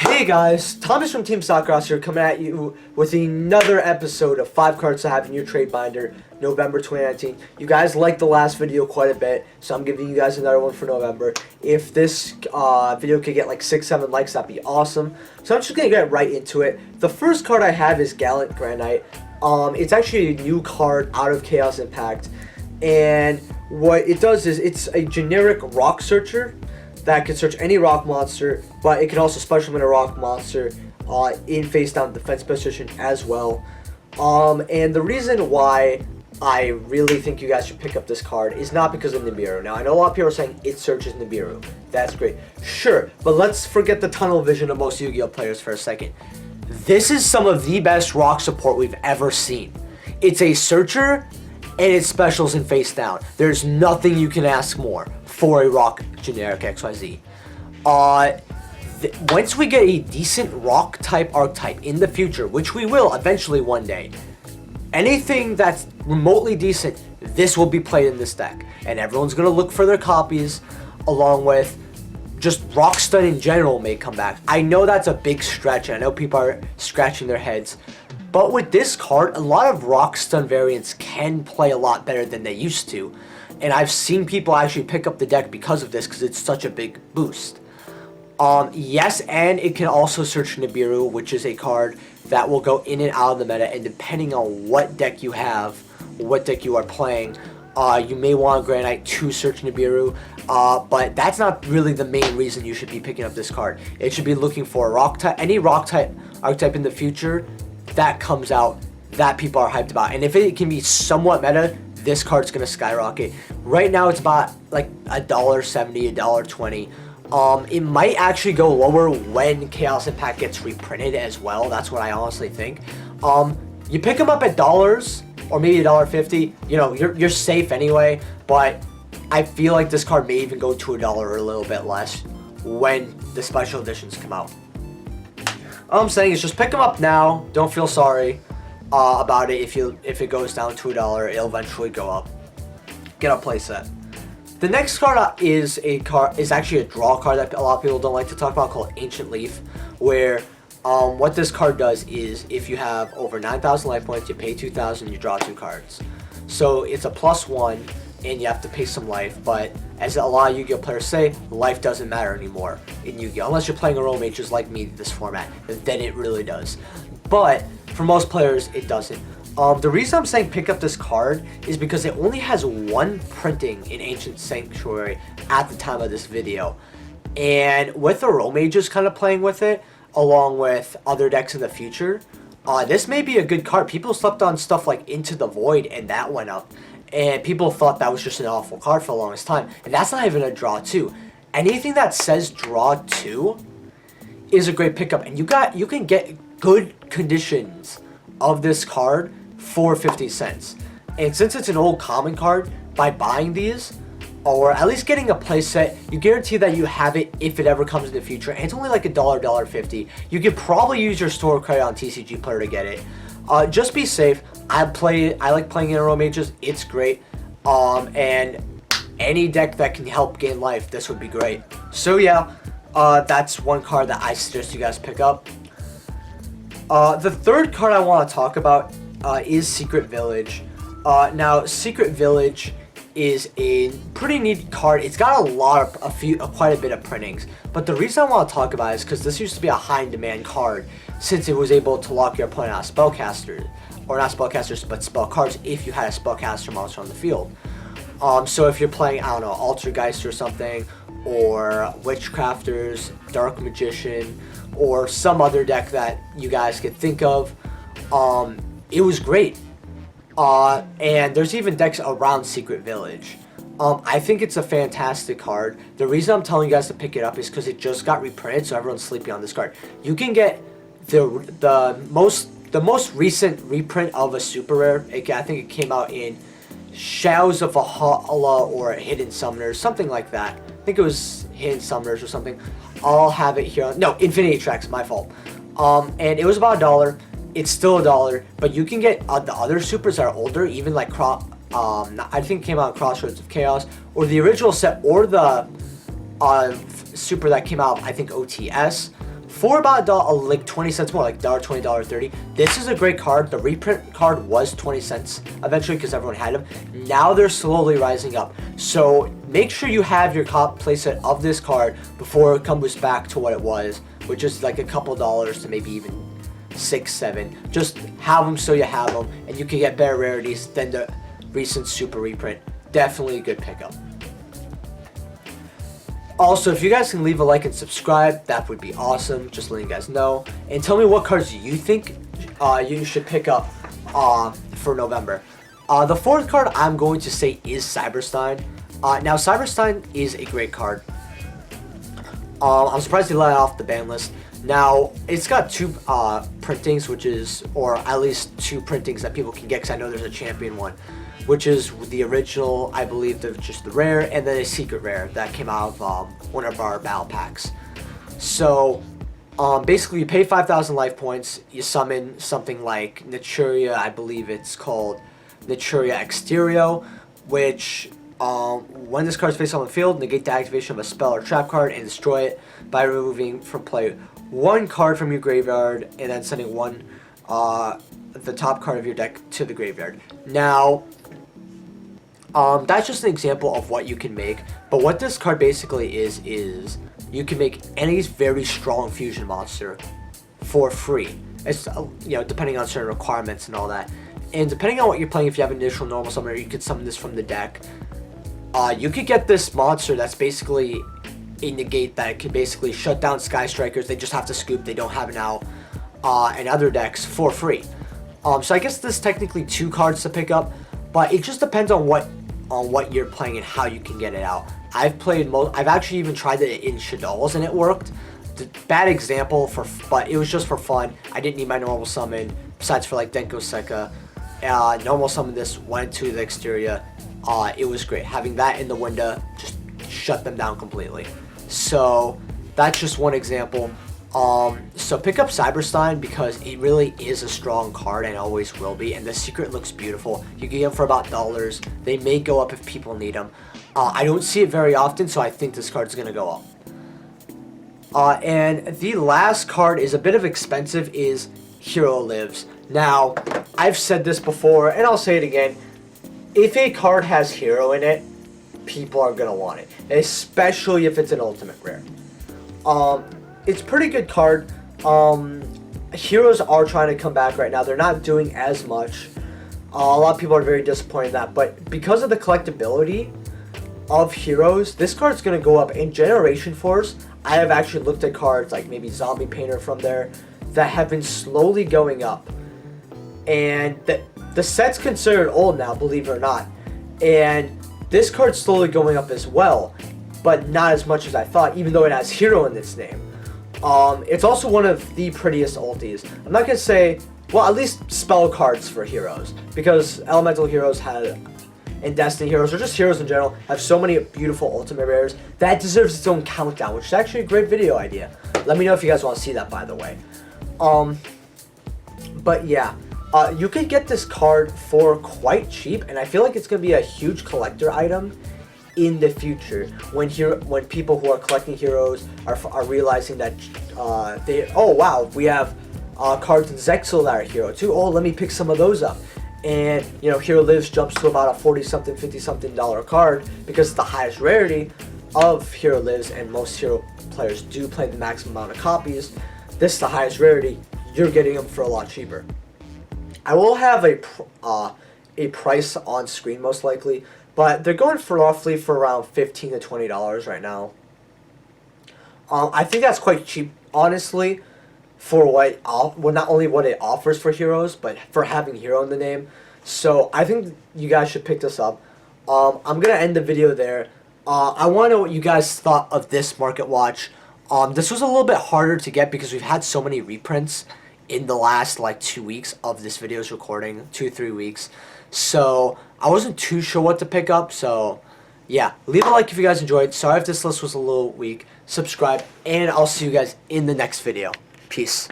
Hey guys, Thomas from Team Soccerhouse here coming at you with another episode of 5 cards to have in your trade binder, November 2019. You guys liked the last video quite a bit, so I'm giving you guys another one for November. If this video could get like 6-7 likes, that'd be awesome. So I'm just going to get right into it. The first card I have is Gallant Granite. It's actually a new card out of Chaos Impact, and what it does is it's a generic rock searcher that can search any rock monster, but it can also special summon a rock monster in face down defense position as well. And the reason why I really think you guys should pick up this card is not because of Nibiru. Now, I know a lot of people are saying it searches Nibiru. That's great. Sure, but let's forget the tunnel vision of most Yu-Gi-Oh players for a second. This is some of the best rock support we've ever seen. It's a searcher, and it specials in face down. There's nothing you can ask more for a rock generic XYZ. Once we get a decent rock type archetype in the future, which we will eventually one day, anything that's remotely decent, this will be played in this deck. And everyone's going to look for their copies, along with just rock stun in general may come back. I know that's a big stretch, and I know people are scratching their heads. But with this card, a lot of rock stun variants can play a lot better than they used to. And I've seen people actually pick up the deck because of this, because it's such a big boost. Yes, and it can also search Nibiru, which is a card that will go in and out of the meta. And depending on what deck you have, what deck you are playing, you may want Granite to search Nibiru. But that's not really the main reason you should be picking up this card. It should be looking for a rock type, any rock type archetype in the future that comes out that people are hyped about. And if it can be somewhat meta, this card's gonna skyrocket. Right now it's about like $1.70, $1.20. It might actually go lower when Chaos Impact gets reprinted as well. That's what I honestly think. You pick them up at dollars or maybe $1.50, you know, you're safe anyway. But I feel like this card may even go to $1 or a little bit less when the special editions come out. All I'm saying is just pick them up now. Don't feel sorry about it if it goes down to $1. It'll eventually go up. Get a playset. The next card is actually a draw card that a lot of people don't like to talk about, called Ancient Leaf, where what this card does is if you have over 9,000 life points, you pay 2,000, you draw 2 cards. So it's a +1, and you have to pay some life, but as a lot of Yu-Gi-Oh players say, life doesn't matter anymore in Yu-Gi-Oh! Unless you're playing a role mages like me this format, then it really does. But for most players, it doesn't. The reason I'm saying pick up this card is because it only has 1 printing in Ancient Sanctuary at the time of this video. And with the role mages kind of playing with it, along with other decks in the future, this may be a good card. People slept on stuff like Into the Void, and that went up. And people thought that was just an awful card for the longest time. And that's not even a draw 2. Anything that says draw 2 is a great pickup. And you can get good conditions of this card for 50 cents. And since it's an old common card, by buying these, or at least getting a playset, you guarantee that you have it if it ever comes in the future. And it's only like $1, $1.50. You could probably use your store credit on TCG Player to get it. Just be safe. I like playing Inner Row Mages. It's great. And any deck that can help gain life, this would be great. So yeah, that's one card that I suggest you guys pick up. The third card I want to talk about is Secret Village. Now, Secret Village is a pretty neat card. It's got quite a bit of printings. But the reason I want to talk about it is because this used to be a high in demand card, since it was able to lock your opponent out of spellcasters, or not spellcasters, but spell cards if you had a spellcaster monster on the field. So if you're playing, I don't know, Altergeist or something, or Witchcrafters, Dark Magician, or some other deck that you guys could think of, it was great. And there's even decks around Secret Village. I think it's a fantastic card. The reason I'm telling you guys to pick it up is because it just got reprinted, so everyone's sleeping on this card. You can get the most recent reprint of a super rare. I think it came out in Shadows of Valhalla or Hidden Summoners, something like that. I think it was Hidden Summoners or something. I'll have it here. No, Infinity Tracks, my fault. And it was about $1. It's still $1, but you can get the other supers that are older, even like I think it came out Crossroads of Chaos, or the original set, or the super that came out, I think OTS. for about like 20 cents more, like $1.20, $1.30. This is a great card. The reprint card was 20 cents eventually because everyone had them. Now they're slowly rising up. So make sure you have your playset of this card before it comes back to what it was, which is like a couple dollars to maybe even 6, 7. Just have them so you have them, and you can get better rarities than the recent super reprint. Definitely a good pickup. Also, if you guys can leave a like and subscribe, that would be awesome. Just letting you guys know. And tell me what cards you think you should pick up for November. The fourth card I'm going to say is Cyberstein. Now, Cyberstein is a great card. I'm surprised they let it off the ban list. Now, it's got 2 printings, or at least 2 printings that people can get, because I know there's a champion one, which is the original, I believe, just the rare, and then a secret rare that came out of one of our battle packs. So, basically, you pay 5,000 life points, you summon something like Naturia, I believe it's called Naturia Exterio, which, when this card is faced on the field, negate the activation of a spell or trap card and destroy it by removing from play 1 card from your graveyard and then sending the top card of your deck to the graveyard. Now, that's just an example of what you can make, but what this card basically is you can make any very strong fusion monster for free. It's, depending on certain requirements and all that. And depending on what you're playing, if you have an initial normal summoner, you could summon this from the deck. You could get this monster that's basically a negate that can basically shut down Sky Strikers. They just have to scoop. They don't have it now in other decks for free. So I guess there's technically 2 cards to pick up, but it just depends on what you're playing and how you can get it out. I've actually even tried it in Shaddolls and it worked. Bad example, but it was just for fun. I didn't need my normal summon, besides for like Denko Sekka. Normal summon this, went to the exterior. It was great. Having that in the window just shut them down completely. So that's just one example. So pick up Cyberstein because it really is a strong card and always will be. And the secret looks beautiful. You can get them for about $. They may go up if people need them. I don't see it very often, so I think this card's going to go up. And the last card is a bit of expensive, is Hero Lives. Now, I've said this before, and I'll say it again. If a card has Hero in it, people are going to want it. Especially if it's an ultimate rare. It's a pretty good card. Heroes are trying to come back right now. They're not doing as much. A lot of people are very disappointed in that. But because of the collectability of Heroes, this card's going to go up. In Generation Force, I have actually looked at cards like maybe Zombie Painter from there that have been slowly going up. And the set's considered old now, believe it or not. And this card's slowly going up as well, but not as much as I thought, even though it has Hero in its name. It's also one of the prettiest ultis. I'm not going to say, well, at least spell cards for Heroes, because Elemental Heroes and Destiny Heroes, or just Heroes in general, have so many beautiful ultimate rares that deserves its own countdown, which is actually a great video idea. Let me know if you guys want to see that, by the way. But yeah, you can get this card for quite cheap, and I feel like it's going to be a huge collector item in the future when people who are collecting Heroes are realizing that oh wow, we have cards in Zexal that are Hero too. Oh, let me pick some of those up. And Hero Lives jumps to about a 40-something, 50-something dollar card because it's the highest rarity of Hero Lives, and most Hero players do play the maximum amount of copies. This is the highest rarity. You're getting them for a lot cheaper. I will have a price on screen most likely, but they're going for roughly for around $15 to $20 right now. I think that's quite cheap, honestly, for not only what it offers for Heroes, but for having Hero in the name. So I think you guys should pick this up. I'm gonna end the video there. I want to know what you guys thought of this Market Watch. This was a little bit harder to get because we've had so many reprints in the last like 2 weeks of this video's recording, 2-3 weeks. So I wasn't too sure what to pick up. So yeah, leave a like if you guys enjoyed. Sorry if this list was a little weak. Subscribe, and I'll see you guys in the next video. Peace.